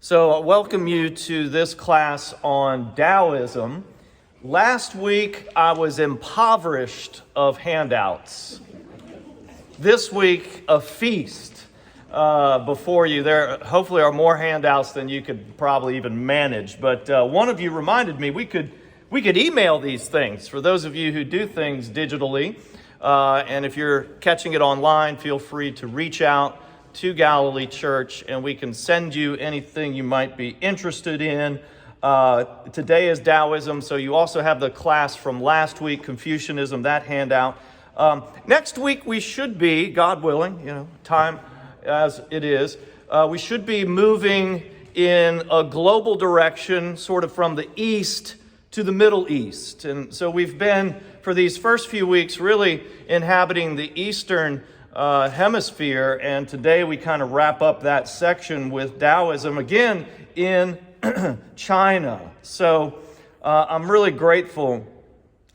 So I welcome you to this class on Taoism. Last week, I was impoverished of handouts. This week, a feast before you. There hopefully are more handouts than you could probably even manage. But one of you reminded me we could email these things for those of you who do things digitally. And if you're catching it online, feel free to reach out to Galilee Church, and we can send you anything you might be interested in. Today is Taoism, so you also have the class from last week, Confucianism, that handout. Next week we should be, God willing, time as it is, we should be moving in a global direction, sort of from the East to the Middle East. And so we've been, for these first few weeks, really inhabiting the Eastern hemisphere, and today we kind of wrap up that section with Taoism again in China. So I'm really grateful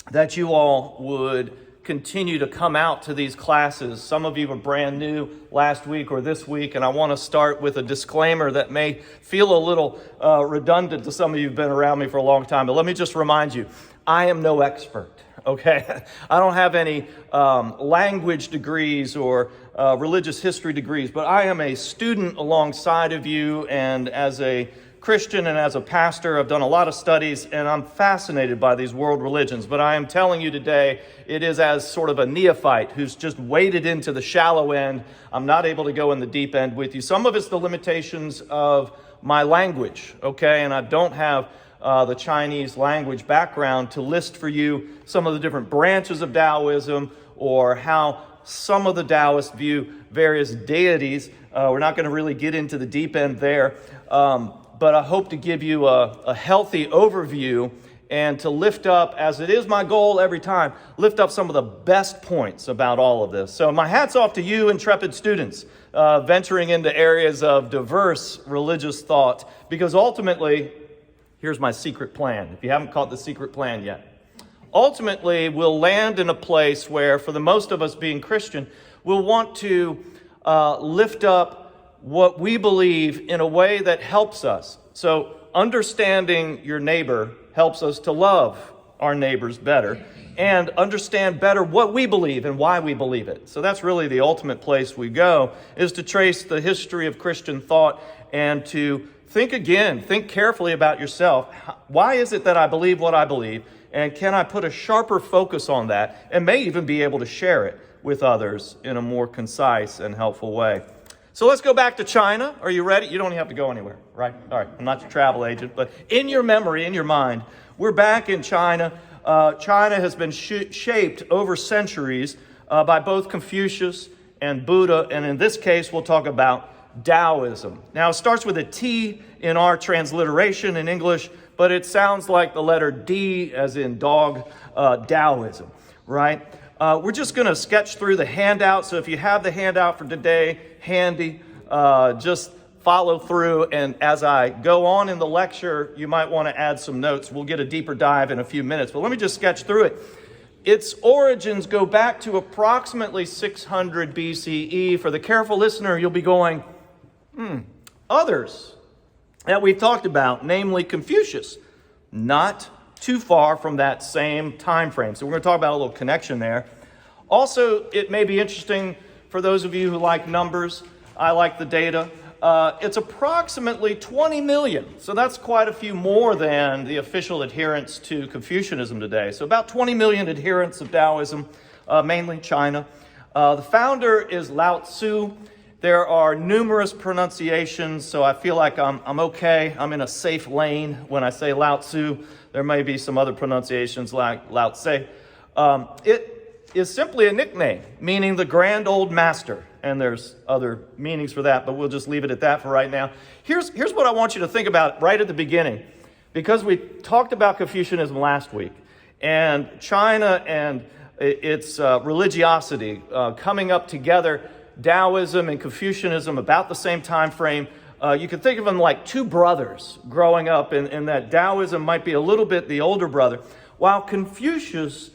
that you all would continue to come out to these classes. Some of you were brand new last week or this week, and I want to start with a disclaimer that may feel a little redundant to some of you who've been around me for a long time, but let me just remind you, I am no expert. Okay, I don't have any language degrees or religious history degrees, but I am a student alongside of you, and as a Christian and as a pastor, I've done a lot of studies, and I'm fascinated by these world religions. But I am telling you today, it is as sort of a neophyte who's just waded into the shallow end. I'm not able to go in the deep end with you. Some of it's the limitations of my language, okay, and I don't have the Chinese language background to list for you some of the different branches of Taoism or how some of the Taoists view various deities. We're not going to really get into the deep end there, but I hope to give you a healthy overview and to lift up, as it is my goal every time, lift up some of the best points about all of this. So my hat's off to you, intrepid students, venturing into areas of diverse religious thought, because ultimately, here's my secret plan, if you haven't caught the secret plan yet. Ultimately, we'll land in a place where, for the most of us being Christian, we'll want to lift up what we believe in a way that helps us. So understanding your neighbor helps us to love our neighbors better and understand better what we believe and why we believe it. So that's really the ultimate place we go, is to trace the history of Christian thought and to think carefully about yourself. Why is it that I believe what I believe? And can I put a sharper focus on that and may even be able to share it with others in a more concise and helpful way? So let's go back to China. Are you ready? You don't have to go anywhere, right? All right, I'm not your travel agent, but in your memory, in your mind, we're back in China. China has been shaped over centuries by both Confucius and Buddha, and in this case, we'll talk about Taoism. Now, it starts with a T in our transliteration in English, but it sounds like the letter D as in dog, Taoism, right? We're just going to sketch through the handout. So if you have the handout for today handy, just follow through. And as I go on in the lecture, you might want to add some notes. We'll get a deeper dive in a few minutes, but let me just sketch through it. Its origins go back to approximately 600 BCE. For the careful listener, you'll be going, others that we've talked about, namely Confucius, not too far from that same time frame. So we're going to talk about a little connection there. Also, it may be interesting for those of you who like numbers. I like the data. It's approximately 20 million. So that's quite a few more than the official adherents to Confucianism today. So about 20 million adherents of Taoism, mainly China. The founder is Lao Tzu. There are numerous pronunciations, so I feel like I'm okay. I'm in a safe lane when I say Lao Tzu. There may be some other pronunciations like Lao Tse. It is simply a nickname, meaning the grand old master. And there's other meanings for that, but we'll just leave it at that for right now. Here's what I want you to think about right at the beginning, because we talked about Confucianism last week, and China and its religiosity coming up together. Taoism and Confucianism about the same time frame. You can think of them like two brothers growing up, and that Taoism might be a little bit the older brother, while Confucius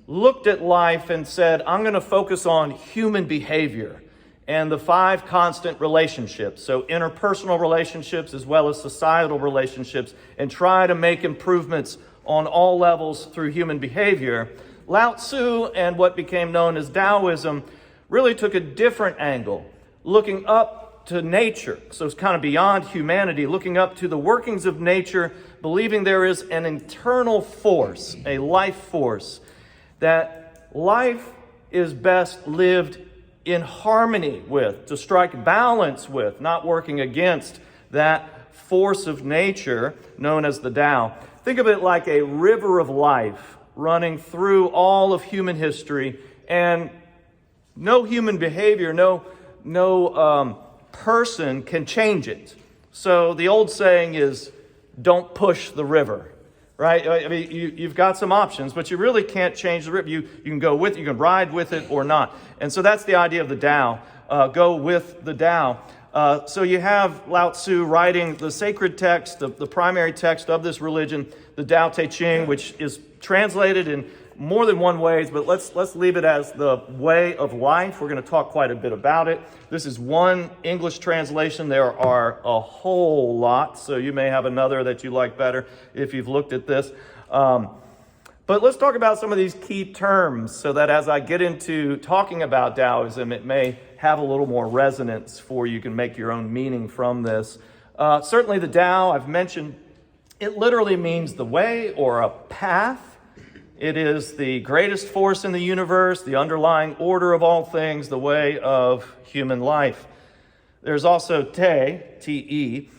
looked at life and said, I'm going to focus on human behavior and the 5 constant relationships, so interpersonal relationships as well as societal relationships, and try to make improvements on all levels through human behavior, Lao Tzu and what became known as Taoism really took a different angle, looking up to nature. So it's kind of beyond humanity, looking up to the workings of nature, believing there is an internal force, a life force, that life is best lived in harmony with, to strike balance with, not working against that force of nature known as the Tao. Think of it like a river of life running through all of human history, and no human behavior, no person can change it. So the old saying is, don't push the river, right? I mean, you've got some options, but you really can't change the river. You can go with it, you can ride with it or not. And so that's the idea of the Tao. Go with the Tao. So you have Lao Tzu writing the sacred text, the primary text of this religion, the Tao Te Ching, which is translated in more than one ways, but let's leave it as the way of life. We're going to talk quite a bit about it. This is one English translation. There are a whole lot, so you may have another that you like better if you've looked at this. But let's talk about some of these key terms so that as I get into talking about Taoism, it may have a little more resonance for you. You can make your own meaning from this. Certainly the Tao, I've mentioned, it literally means the way or a path. It is the greatest force in the universe, the underlying order of all things, the way of human life. There's also Te, T-E,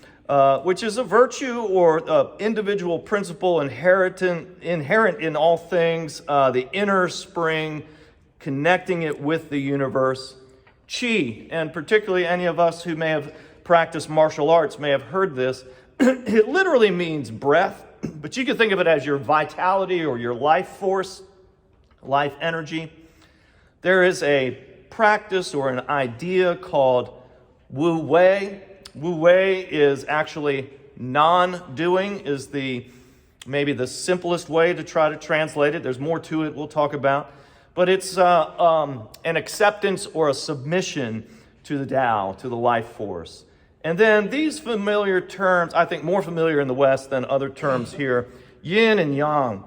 which is a virtue or individual principle inherent in all things, the inner spring, connecting it with the universe. Qi, and particularly any of us who may have practiced martial arts may have heard this. It literally means breath, but you can think of it as your vitality or your life force, life energy. There is a practice or an idea called Wu Wei. Wu Wei is actually non-doing, is maybe the simplest way to try to translate it. There's more to it we'll talk about. But it's an acceptance or a submission to the Tao, to the life force. And then these familiar terms, I think more familiar in the West than other terms here, yin and yang.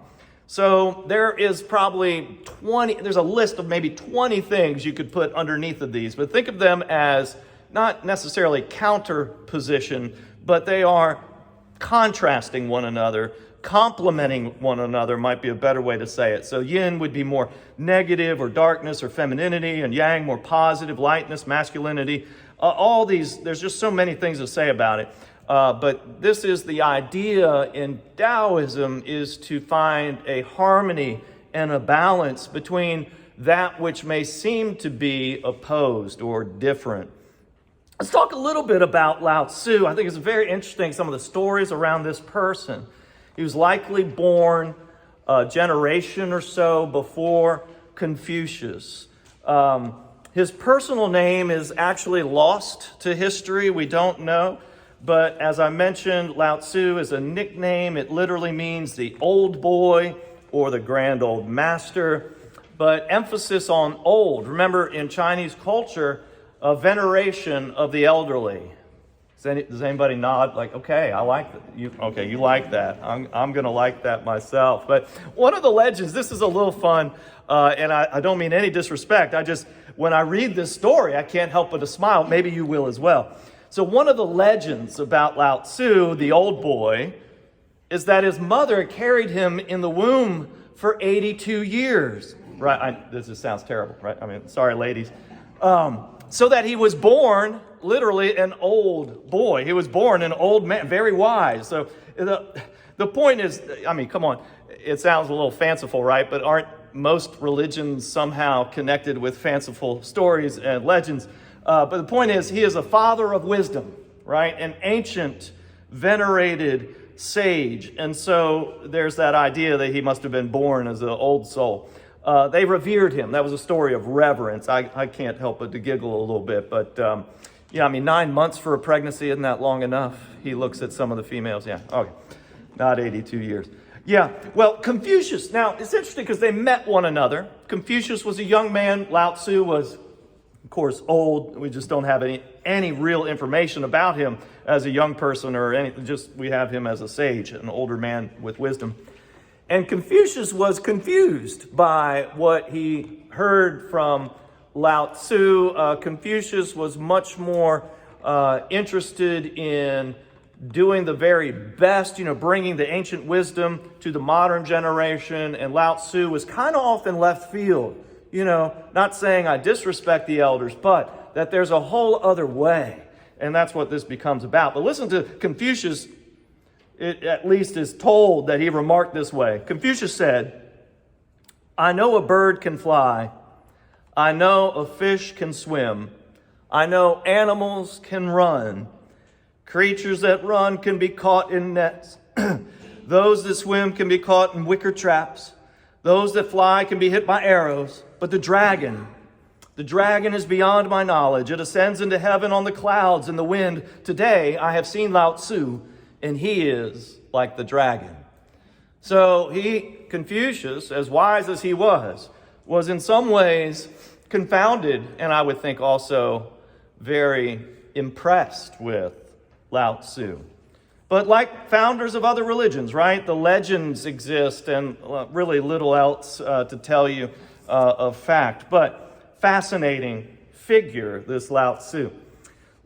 So there is probably there's a list of maybe 20 things you could put underneath of these, but think of them as not necessarily counter position, but they are contrasting one another, complementing one another might be a better way to say it. So yin would be more negative or darkness or femininity, and yang more positive, lightness, masculinity. All these, there's just so many things to say about it. But this is the idea in Taoism, is to find a harmony and a balance between that which may seem to be opposed or different. Let's talk a little bit about Lao Tzu. I think it's very interesting, some of the stories around this person. He was likely born a generation or so before Confucius. His personal name is actually lost to history. We don't know. But as I mentioned, Lao Tzu is a nickname. It literally means the old boy or the grand old master. But emphasis on old. Remember, in Chinese culture, a veneration of the elderly. Does anybody nod? Like, okay, I like that. You like that. I'm going to like that myself. But one of the legends, this is a little fun, and I don't mean any disrespect. When I read this story, I can't help but to smile. Maybe you will as well. So one of the legends about Lao Tzu, the old boy, is that his mother carried him in the womb for 82 years. Right? This just sounds terrible, right? I mean, sorry, ladies. So that he was born, literally, an old boy. He was born an old man, very wise. So the point is, I mean, come on. It sounds a little fanciful, right? But aren't most religions somehow connected with fanciful stories and legends? But the point is, he is a father of wisdom, right? An ancient, venerated sage. And so there's that idea that he must have been born as an old soul. They revered him. That was a story of reverence. I can't help but to giggle a little bit. But, 9 months for a pregnancy, isn't that long enough? He looks at some of the females. Yeah, okay. Not 82 years. Yeah, well, Confucius. Now, it's interesting because they met one another. Confucius was a young man. Lao Tzu was course, old. We just don't have any real information about him as a young person or we have him as a sage, an older man with wisdom. And Confucius was confused by what he heard from Lao Tzu. Confucius was much more interested in doing the very best, bringing the ancient wisdom to the modern generation. And Lao Tzu was kind of off in left field, not saying I disrespect the elders, but that there's a whole other way. And that's what this becomes about. But listen to Confucius. It at least is told that he remarked this way. Confucius said, I know a bird can fly. I know a fish can swim. I know animals can run. Creatures that run can be caught in nets. Those that swim can be caught in wicker traps. Those that fly can be hit by arrows. But the dragon is beyond my knowledge. It ascends into heaven on the clouds and the wind. Today I have seen Lao Tzu, and he is like the dragon. So Confucius, as wise as he was in some ways confounded, and I would think also very impressed with Lao Tzu. But like founders of other religions, right? The legends exist and really little else to tell you of fact. But fascinating figure, this Lao Tzu.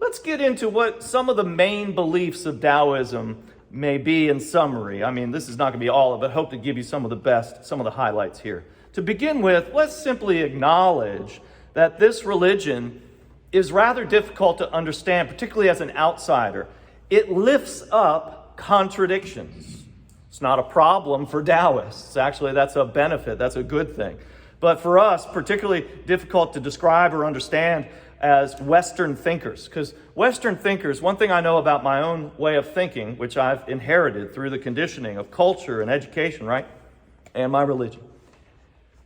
Let's get into what some of the main beliefs of Taoism may be in summary. I mean, this is not going to be all of it. I hope to give you some of the highlights here. To begin with, let's simply acknowledge that this religion is rather difficult to understand, particularly as an outsider. It lifts up contradictions. It's not a problem for Taoists. Actually, that's a benefit. That's a good thing. But for us, particularly difficult to describe or understand as Western thinkers. Because Western thinkers, one thing I know about my own way of thinking, which I've inherited through the conditioning of culture and education, right? And my religion.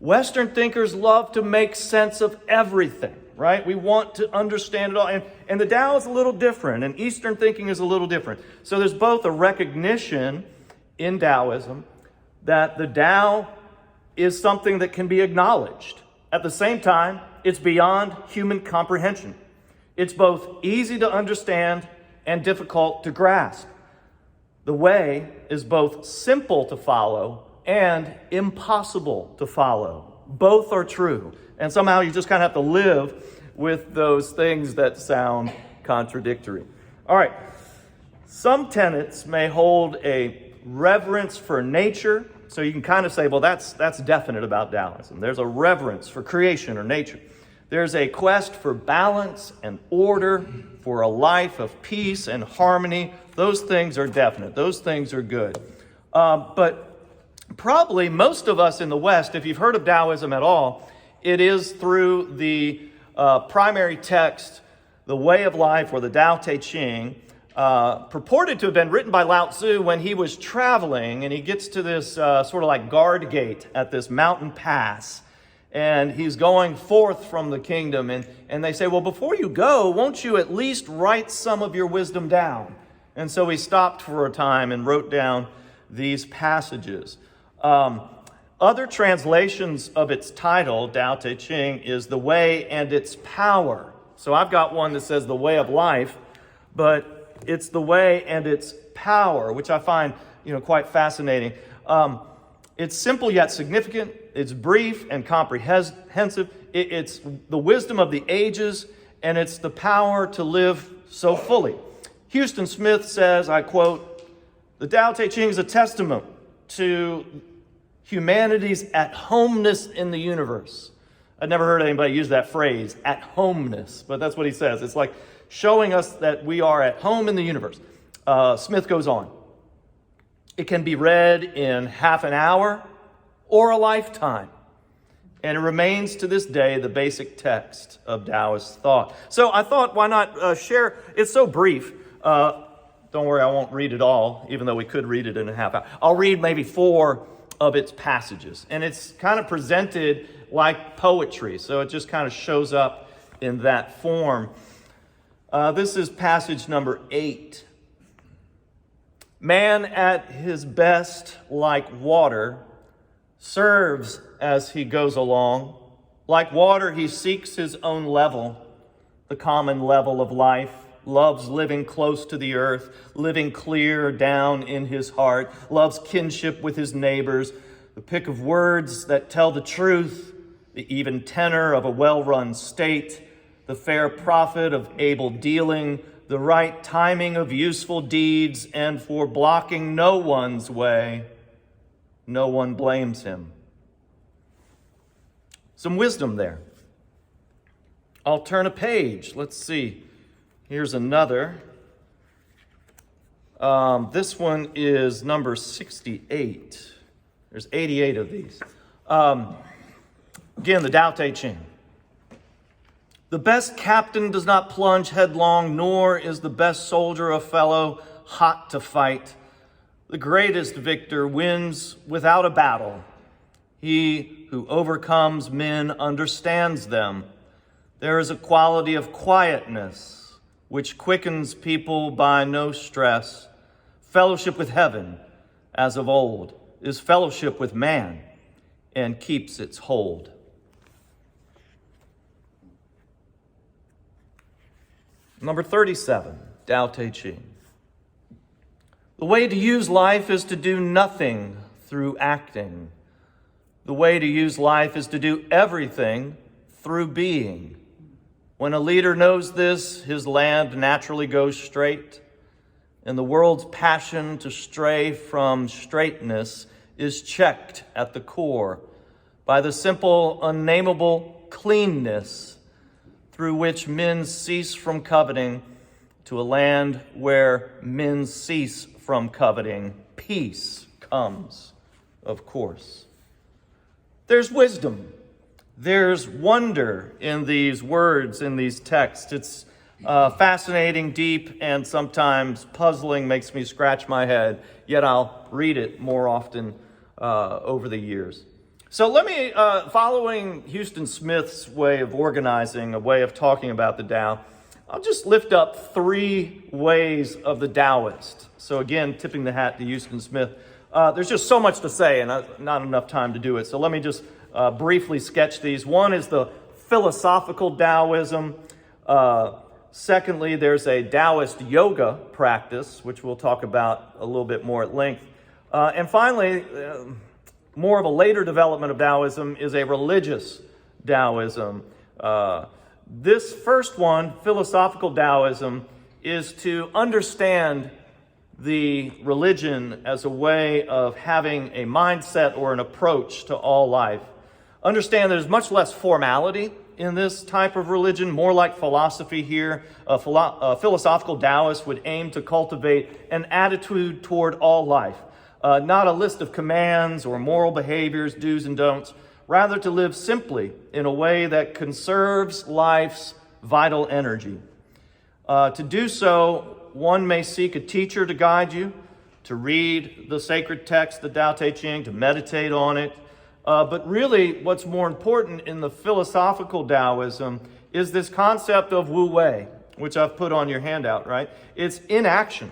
Western thinkers love to make sense of everything, right? We want to understand it all. And the Tao is a little different, and Eastern thinking is a little different. So there's both a recognition in Taoism that the Tao is something that can be acknowledged. At the same time, it's beyond human comprehension. It's both easy to understand and difficult to grasp. The way is both simple to follow and impossible to follow. Both are true. And somehow you just kind of have to live with those things that sound contradictory. All right. Some tenets may hold a reverence for nature. So you can kind of say, well, that's definite about Taoism. There's a reverence for creation or nature. There's a quest for balance and order, for a life of peace and harmony. Those things are definite. Those things are good. But probably most of us in the West, if you've heard of Taoism at all, it is through the primary text, The Way of Life, or the Tao Te Ching, purported to have been written by Lao Tzu when he was traveling, and he gets to this sort of like guard gate at this mountain pass, and he's going forth from the kingdom, and they say, well, before you go, won't you at least write some of your wisdom down? And so he stopped for a time and wrote down these passages. Other translations of its title, Tao Te Ching, is The Way and Its Power. So I've got one that says The Way of Life, but it's The Way and Its Power, which I find, quite fascinating. It's simple yet significant. It's brief and comprehensive. It's the wisdom of the ages, and it's the power to live so fully. Houston Smith says, I quote, "The Tao Te Ching is a testament to humanity's at-homeness in the universe." I'd never heard anybody use that phrase, at-homeness, but that's what he says. It's like showing us that we are at home in the universe. Smith goes on. It can be read in half an hour or a lifetime, and it remains to this day the basic text of Taoist thought. So I thought, why not share? It's so brief. Don't worry, I won't read it all, even though we could read it in a half hour. I'll read maybe 4 of its passages, and it's kind of presented like poetry, so it just kind of shows up in that form. This is passage number 8. "Man at his best, like water, serves as he goes along. Like water, he seeks his own level. the common level of life, loves living close to the earth, living clear down in his heart, loves kinship with his neighbors, the pick of words that tell the truth, the even tenor of a well-run state, the fair profit of able dealing, the right timing of useful deeds, and for blocking no one's way, no one blames him. Some wisdom there. I'll turn a page. Let's see. Here's another. This one is number 68. There's 88 of these. Again, the Tao Te Ching. The best captain does not plunge headlong, nor is the best soldier a fellow hot to fight. The greatest victor wins without a battle. He who overcomes men understands them. There is a quality of quietness which quickens people by no stress. Fellowship with heaven, as of old, is fellowship with man and keeps its hold. Number 37, Tao Te Ching. The way to use life is to do nothing through acting. The way to use life is to do everything through being. When a leader knows this, his land naturally goes straight, and the world's passion to stray from straightness is checked at the core by the simple, unnameable cleanness through which men cease from coveting to a land where men cease from coveting. Peace comes, of course. There's wisdom. There's wonder in these words, in these texts. It's fascinating, deep, and sometimes puzzling, makes me scratch my head, yet I'll read it more often over the years. So let me, following Houston Smith's way of organizing, a way of talking about the Tao, I'll just lift up 3 ways of the Taoist. So again, tipping the hat to Houston Smith. There's just so much to say and not enough time to do it. So let me just briefly sketch these. One is the philosophical Taoism. Secondly, there's a Taoist yoga practice, which we'll talk about a little bit more at length. And finally, more of a later development of Taoism is a religious Taoism. This first one, philosophical Taoism, is to understand the religion as a way of having a mindset or an approach to all life. Understand there's much less formality in this type of religion, more like philosophy here. A philosophical Taoist would aim to cultivate an attitude toward all life, not a list of commands or moral behaviors, do's and don'ts, rather to live simply in a way that conserves life's vital energy. To do so, one may seek a teacher to guide you, to read the sacred text, the Tao Te Ching, to meditate on it. But really, what's more important in the philosophical Taoism is this concept of Wu Wei, which I've put on your handout, right? It's inaction.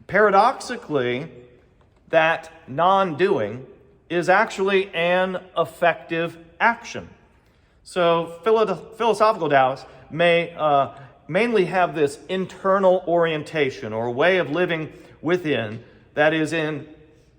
Paradoxically, that non-doing is actually an effective action. So philosophical Taoists may mainly have this internal orientation or a way of living within that is in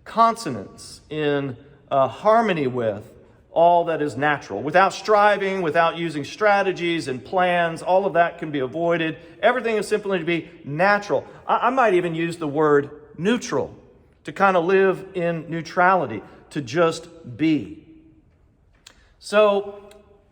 consonance, in harmony with all that is natural. Without striving, without using strategies and plans, all of that can be avoided. Everything is simply to be natural. I might even use the word neutral, to kind of live in neutrality, to just be. So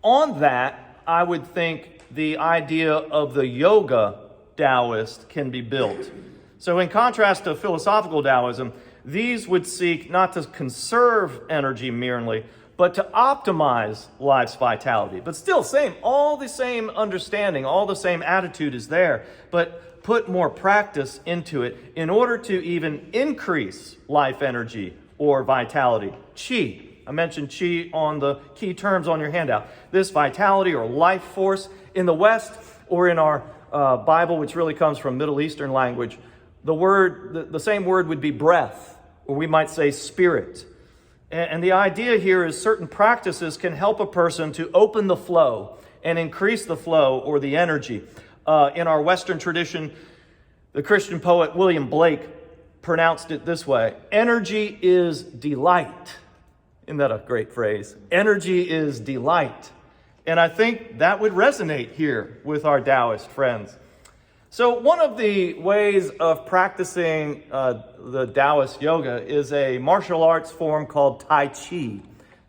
on that, I would think the idea of the yoga Taoist can be built. So in contrast to philosophical Taoism, these would seek not to conserve energy merely, but to optimize life's vitality. But still, all the same understanding, all the same attitude is there, but put more practice into it in order to even increase life energy or vitality. Qi. I mentioned qi on the key terms on your handout. This vitality or life force in the West or in our Bible, which really comes from Middle Eastern language, the same word would be breath, or we might say spirit. And the idea here is certain practices can help a person to open the flow and increase the flow or the energy. In our Western tradition, the Christian poet William Blake pronounced it this way: energy is delight. Isn't that a great phrase? Energy is delight. And I think that would resonate here with our Taoist friends. So one of the ways of practicing the Taoist yoga is a martial arts form called Tai Chi.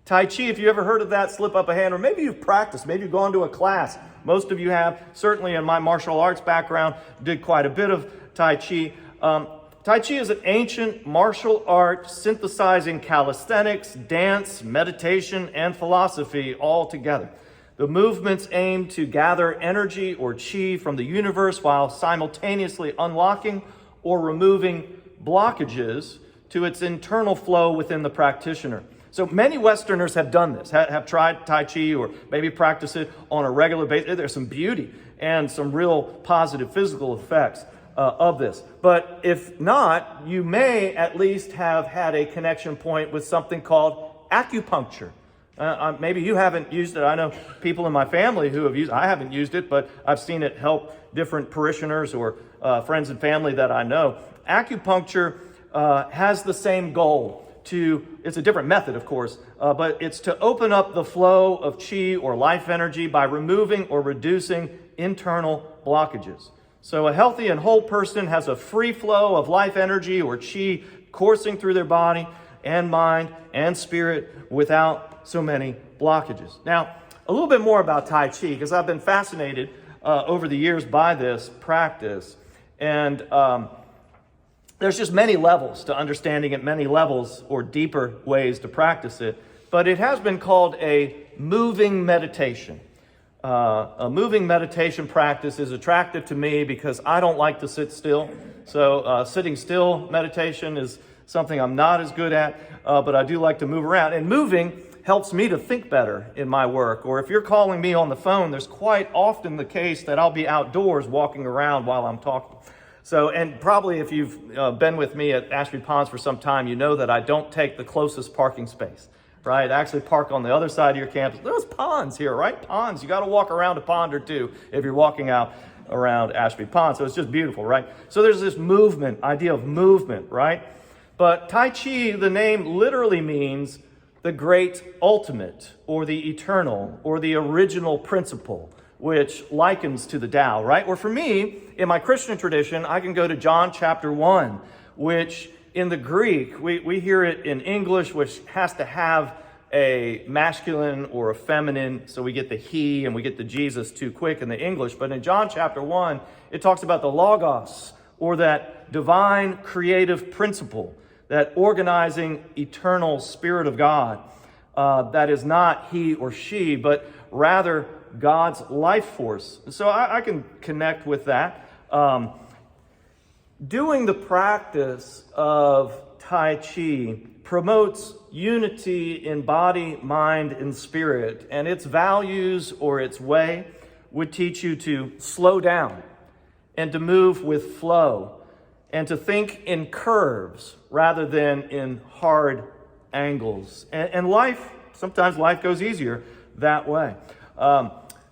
Tai Chi, if you ever heard of that, slip up a hand, or maybe you've practiced, maybe you've gone to a class. Most of you have. Certainly in my martial arts background, did quite a bit of Tai Chi. Tai Chi is an ancient martial art synthesizing calisthenics, dance, meditation, and philosophy all together. The movements aim to gather energy or chi from the universe while simultaneously unlocking or removing blockages to its internal flow within the practitioner. So many Westerners have done this, have tried Tai Chi or maybe practice it on a regular basis. There's some beauty and some real positive physical effects of this. But if not, you may at least have had a connection point with something called acupuncture. Maybe you haven't used it. I know people in my family who have used it. I haven't used it, but I've seen it help different parishioners or friends and family that I know. Acupuncture has the same goal. It's a different method, of course, but it's to open up the flow of chi or life energy by removing or reducing internal blockages. So a healthy and whole person has a free flow of life energy or chi coursing through their body and mind and spirit without so many blockages. Now, a little bit more about Tai Chi, because I've been fascinated over the years by this practice. And there's just many levels to understanding it, many levels or deeper ways to practice it. But it has been called a moving meditation. A moving meditation practice is attractive to me because I don't like to sit still. So sitting still meditation is something I'm not as good at, but I do like to move around. And moving helps me to think better in my work. Or if you're calling me on the phone, there's quite often the case that I'll be outdoors walking around while I'm talking. So, and probably if you've been with me at Ashby Ponds for some time, you know that I don't take the closest parking space, right? I actually park on the other side of your campus. There's ponds here, right? Ponds. You got to walk around a pond or two if you're walking out around Ashby Pond. So it's just beautiful, right? So there's this idea of movement, right? But Tai Chi, the name literally means the great ultimate, or the eternal, or the original principle, which likens to the Tao, right? Or for me, in my Christian tradition, I can go to John chapter 1, which in the Greek, we hear it in English, which has to have a masculine or a feminine, so we get the he and we get the Jesus too quick in the English. But in John chapter 1, it talks about the Logos, or that divine creative principle, that organizing eternal Spirit of God, that is not he or she, but rather God's life force. So I can connect with that. Doing the practice of Tai Chi promotes unity in body, mind, and spirit, and its values or its way would teach you to slow down and to move with flow and to think in curves rather than in hard angles. And sometimes life goes easier that way.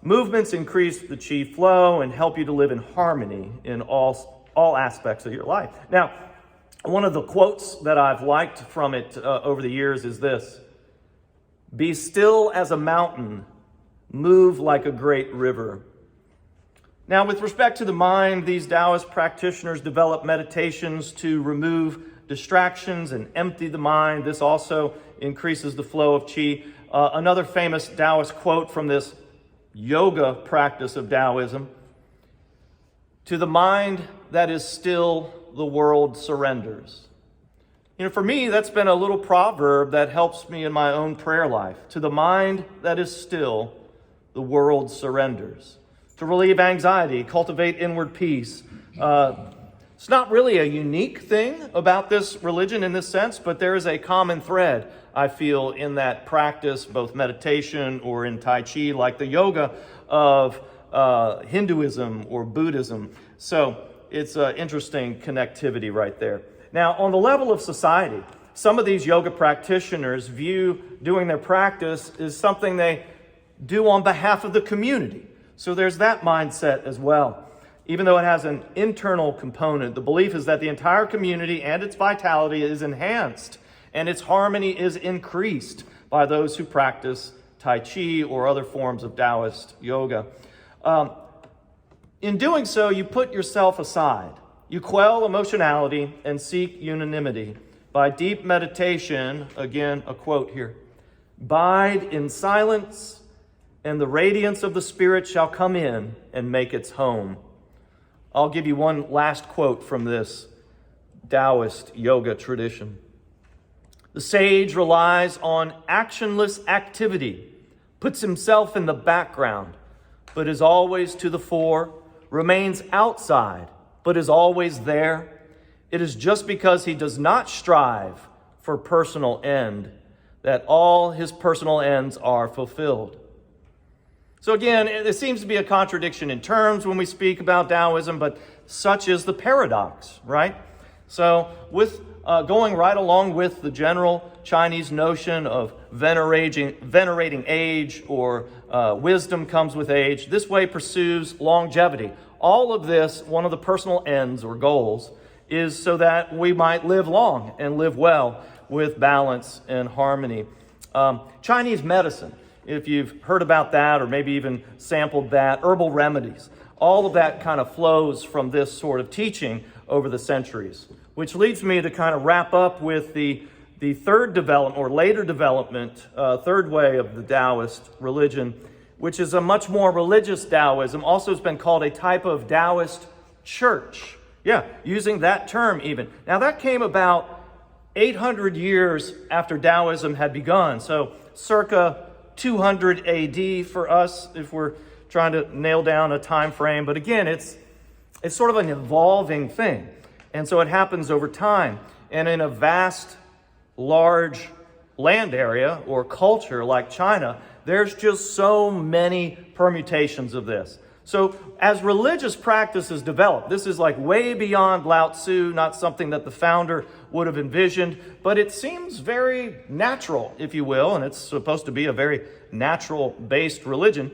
Movements increase the chi flow and help you to live in harmony in all aspects of your life. Now, one of the quotes that I've liked from it over the years is this: "Be still as a mountain, move like a great river." Now, with respect to the mind, these Taoist practitioners develop meditations to remove distractions and empty the mind. This also increases the flow of chi. Another famous Taoist quote from this yoga practice of Taoism: "To the mind that is still, the world surrenders." You know, for me, that's been a little proverb that helps me in my own prayer life. To the mind that is still, the world surrenders. To relieve anxiety, cultivate inward peace. It's not really a unique thing about this religion in this sense, but there is a common thread, I feel, in that practice, both meditation or in Tai Chi, like the yoga of Hinduism or Buddhism. So it's an interesting connectivity right there. Now, on the level of society, some of these yoga practitioners view doing their practice as something they do on behalf of the community. So there's that mindset as well. even though it has an internal component. The belief is that the entire community and its vitality is enhanced and its harmony is increased by those who practice Tai Chi or other forms of Taoist yoga. In doing so, you put yourself aside. You quell emotionality and seek unanimity. By deep meditation, again, a quote here, "Bide in silence, and the radiance of the Spirit shall come in and make its home." I'll give you one last quote from this Taoist yoga tradition. "The sage relies on actionless activity, puts himself in the background, but is always to the fore, remains outside, but is always there. It is just because he does not strive for personal end that all his personal ends are fulfilled." So again, there seems to be a contradiction in terms when we speak about Taoism, but such is the paradox, right? So with going right along with the general Chinese notion of venerating age or wisdom comes with age, this way pursues longevity. All of this, one of the personal ends or goals, is so that we might live long and live well with balance and harmony. Chinese medicine, if you've heard about that or maybe even sampled that, herbal remedies, all of that kind of flows from this sort of teaching over the centuries, which leads me to kind of wrap up with the third development or later development, third way of the Taoist religion, which is a much more religious Taoism. Also has been called a type of Taoist church. Yeah, using that term even. Now that came about 800 years after Taoism had begun. So circa 200 AD for us, if we're trying to nail down a time frame. But again, it's sort of an evolving thing. And so it happens over time. And in a vast, large land area or culture like China, there's just so many permutations of this. So as religious practices develop, this is like way beyond Lao Tzu, not something that the founder would have envisioned, but it seems very natural, if you will, and it's supposed to be a very natural-based religion,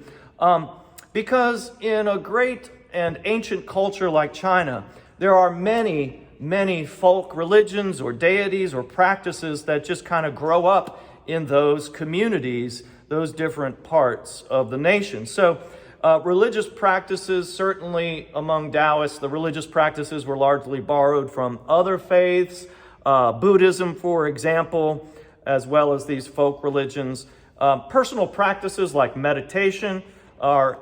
because in a great and ancient culture like China, there are many folk religions or deities or practices that just kind of grow up in those communities, those different parts of the nation. So religious practices, certainly among Taoists, the religious practices were largely borrowed from other faiths, Buddhism, for example, as well as these folk religions. Personal practices like meditation are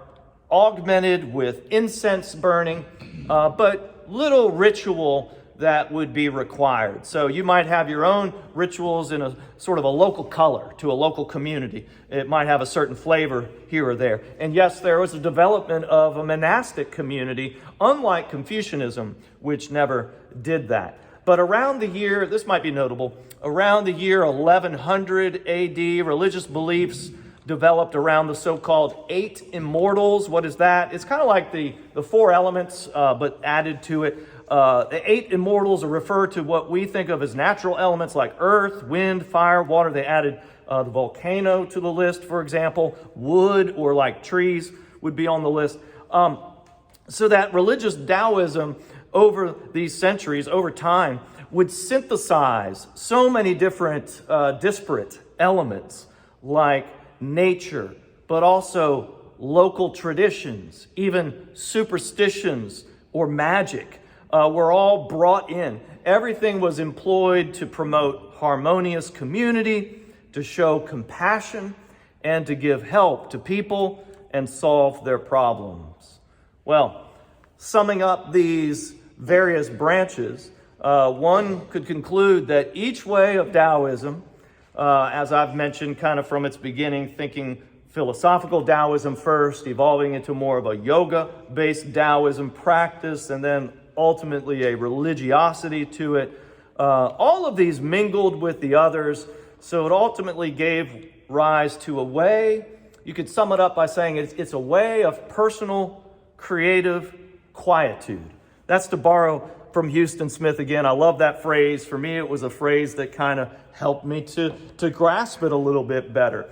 augmented with incense burning, but little ritual that would be required. So you might have your own rituals in a sort of a local color to a local community. It might have a certain flavor here or there. And yes, there was a development of a monastic community, unlike Confucianism, which never did that. But around the year, this might be notable, around the year 1100 AD, religious beliefs developed around the so-called 8 immortals. What is that? It's kind of like the 4 elements, but added to it. The 8 immortals are referred to what we think of as natural elements like earth, wind, fire, water. They added the volcano to the list, for example. Wood or like trees would be on the list. So that religious Taoism over these centuries, over time, would synthesize so many different disparate elements like nature, but also local traditions, even superstitions or magic. Were all brought in. Everything was employed to promote harmonious community, to show compassion, and to give help to people and solve their problems. Well, summing up these various branches, one could conclude that each way of Taoism, as I've mentioned kind of from its beginning, thinking philosophical Taoism first, evolving into more of a yoga-based Taoism practice, and then ultimately a religiosity to it. All of these mingled with the others, so it ultimately gave rise to a way, you could sum it up by saying it's a way of personal, creative quietude. That's to borrow from Houston Smith again. I love that phrase. For me, it was a phrase that kind of helped me to grasp it a little bit better.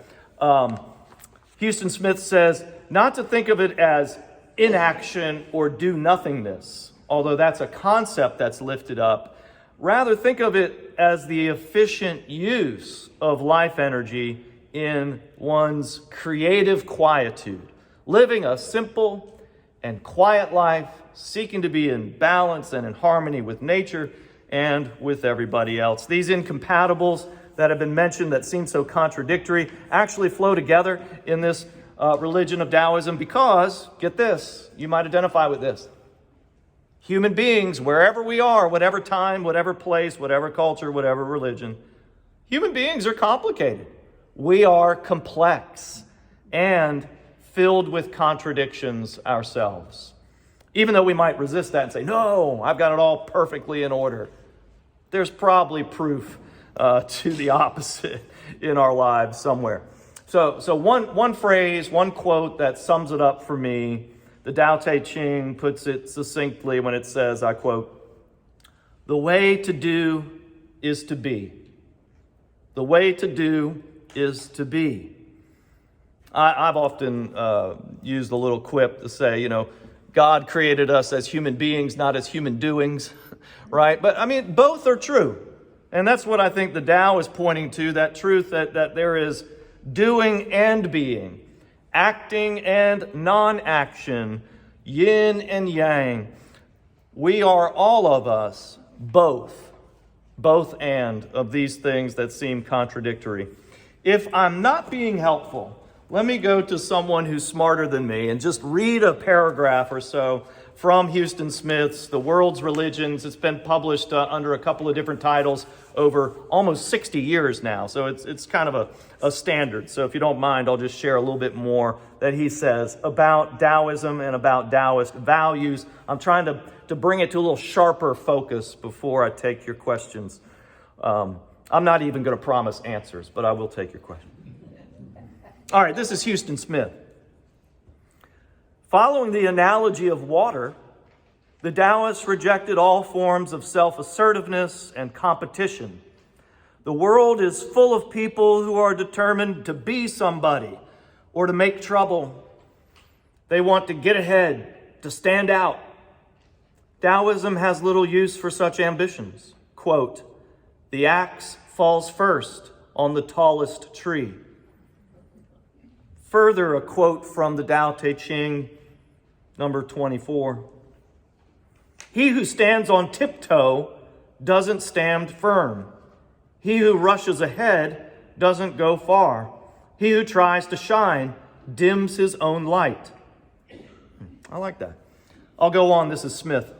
Houston Smith says, not to think of it as inaction or do nothingness, although that's a concept that's lifted up. Rather, think of it as the efficient use of life energy in one's creative quietude, living a simple and quiet life, seeking to be in balance and in harmony with nature and with everybody else. These incompatibles that have been mentioned that seem so contradictory actually flow together in this religion of Taoism because, get this, you might identify with this. Human beings, wherever we are, whatever time, whatever place, whatever culture, whatever religion, human beings are complicated. We are complex and filled with contradictions ourselves. Even though we might resist that and say, no, I've got it all perfectly in order, there's probably proof to the opposite in our lives somewhere. So one phrase, one quote that sums it up for me, the Tao Te Ching puts it succinctly when it says, I quote, "The way to do is to be. The way to do is to be." I've often used a little quip to say, God created us as human beings, not as human doings, right? But I mean, both are true. And that's what I think the Tao is pointing to, that truth that there is doing and being, acting and non-action, yin and yang. We are, all of us, both and of these things that seem contradictory. If I'm not being helpful, let me go to someone who's smarter than me and just read a paragraph or so from Houston Smith's The World's Religions. It's been published under a couple of different titles over almost 60 years now. So it's kind of a standard. So if you don't mind, I'll just share a little bit more that he says about Taoism and about Taoist values. I'm trying to bring it to a little sharper focus before I take your questions. I'm not even going to promise answers, but I will take your questions. All right, this is Houston Smith. Following the analogy of water, the Taoists rejected all forms of self-assertiveness and competition. The world is full of people who are determined to be somebody or to make trouble. They want to get ahead, to stand out. Taoism has little use for such ambitions. Quote, "The axe falls first on the tallest tree." Further, a quote from the Tao Te Ching, number 24. "He who stands on tiptoe doesn't stand firm. He who rushes ahead doesn't go far. He who tries to shine dims his own light." I like that. I'll go on. This is Smith.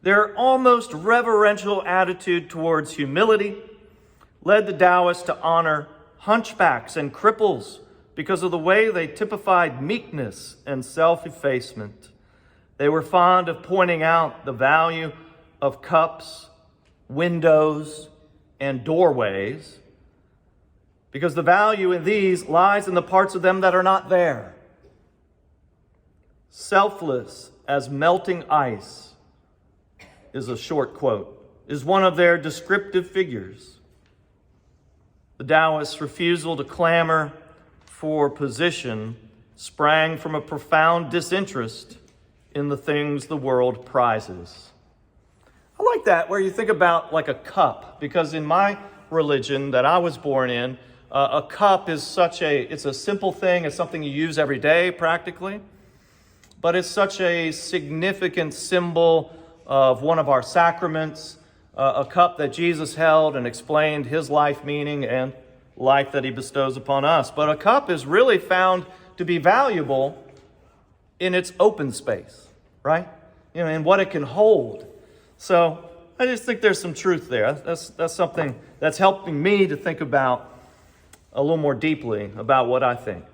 "Their almost reverential attitude towards humility led the Taoists to honor hunchbacks and cripples because of the way they typified meekness and self-effacement. They were fond of pointing out the value of cups, windows, and doorways because the value in these lies in the parts of them that are not there. Selfless as melting ice is a short quote, is one of their descriptive figures. The Taoists' refusal to clamor for position sprang from a profound disinterest in the things the world prizes. I like that, where you think about like a cup, because in my religion that I was born in, a cup is it's a simple thing. It's something you use every day practically, but it's such a significant symbol of one of our sacraments, a cup that Jesus held and explained his life meaning and life that he bestows upon us. But a cup is really found to be valuable in its open space, right? And what it can hold. So I just think there's some truth there. That's something that's helping me to think about a little more deeply about what I think.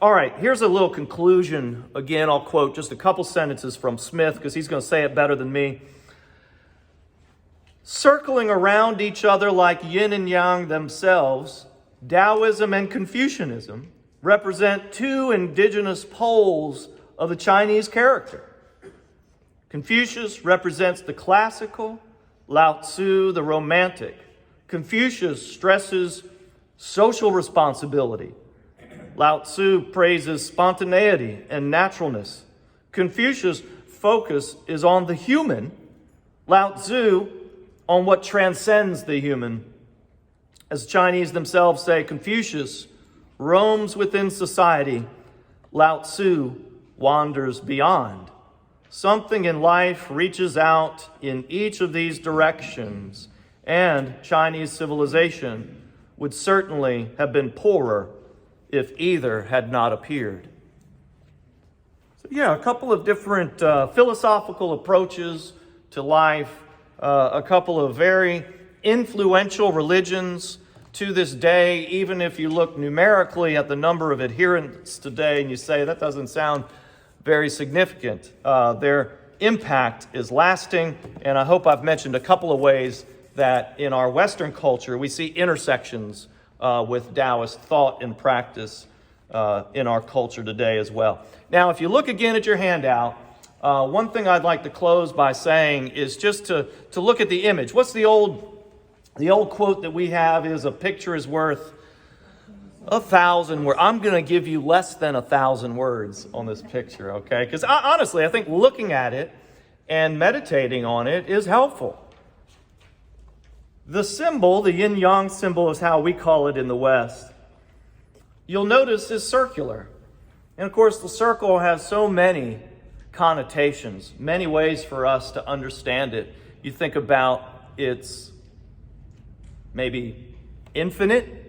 All right, here's a little conclusion. Again, I'll quote just a couple sentences from Smith because he's going to say it better than me. "Circling around each other like yin and yang themselves, Taoism and Confucianism represent two indigenous poles of the Chinese character. Confucius represents the classical, Lao Tzu the romantic. Confucius stresses social responsibility, Lao Tzu praises spontaneity and naturalness. Confucius' focus is on the human, Lao Tzu on what transcends the human. As Chinese themselves say, Confucius roams within society, Lao Tzu wanders beyond. Something in life reaches out in each of these directions, and Chinese civilization would certainly have been poorer if either had not appeared. So yeah, a couple of different philosophical approaches to life, a couple of very influential religions to this day. Even if you look numerically at the number of adherents today and you say that doesn't sound very significant, their impact is lasting. And I hope I've mentioned a couple of ways that in our Western culture we see intersections with Taoist thought and practice in our culture today as well. Now, if you look again at your handout, one thing I'd like to close by saying is just to look at the image. What's the old quote that we have is a picture is worth 1,000 words. I'm going to give you less than 1,000 words on this picture, okay? Because honestly, I think looking at it and meditating on it is helpful. The symbol, the yin-yang symbol is how we call it in the West, you'll notice is circular. And of course, the circle has so many connotations, many ways for us to understand it. You think about its maybe infinite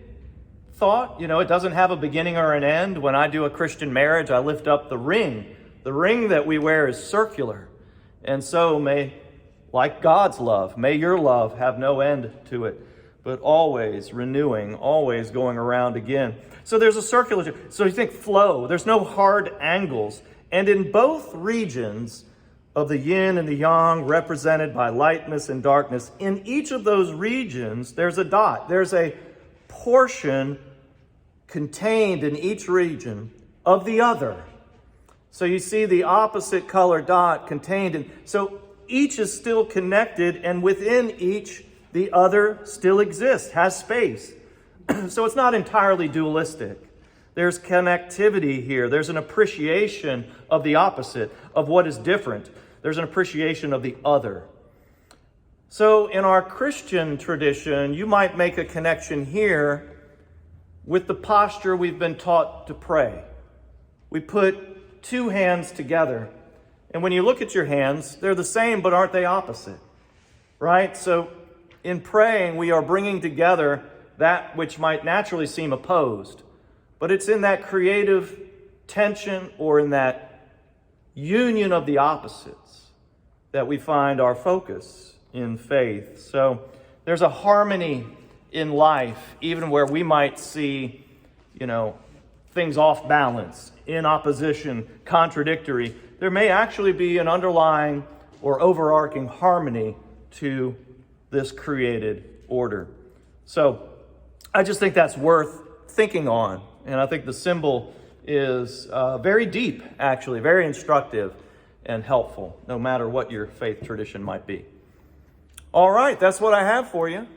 thought. It doesn't have a beginning or an end. When I do a Christian marriage, I lift up the ring. The ring that we wear is circular. And so like God's love, may your love have no end to it, but always renewing, always going around again. So there's a circular. So you think flow. There's no hard angles. And in both regions of the yin and the yang, represented by lightness and darkness, in each of those regions, there's a dot. There's a portion contained in each region of the other. So you see the opposite color dot contained in. So each is still connected, and within each, the other still exists, has space. So it's not entirely dualistic. There's connectivity here. There's an appreciation of the opposite, of what is different. There's an appreciation of the other. So in our Christian tradition, you might make a connection here with the posture we've been taught to pray. We put two hands together. And when you look at your hands, they're the same, but aren't they opposite? Right? So in praying, we are bringing together that which might naturally seem opposed. But it's in that creative tension or in that union of the opposites that we find our focus in faith. So there's a harmony in life, even where we might see, things off balance, in opposition, contradictory. There may actually be an underlying or overarching harmony to this created order. So I just think that's worth thinking on. And I think the symbol is very deep, actually, very instructive and helpful, no matter what your faith tradition might be. All right, that's what I have for you.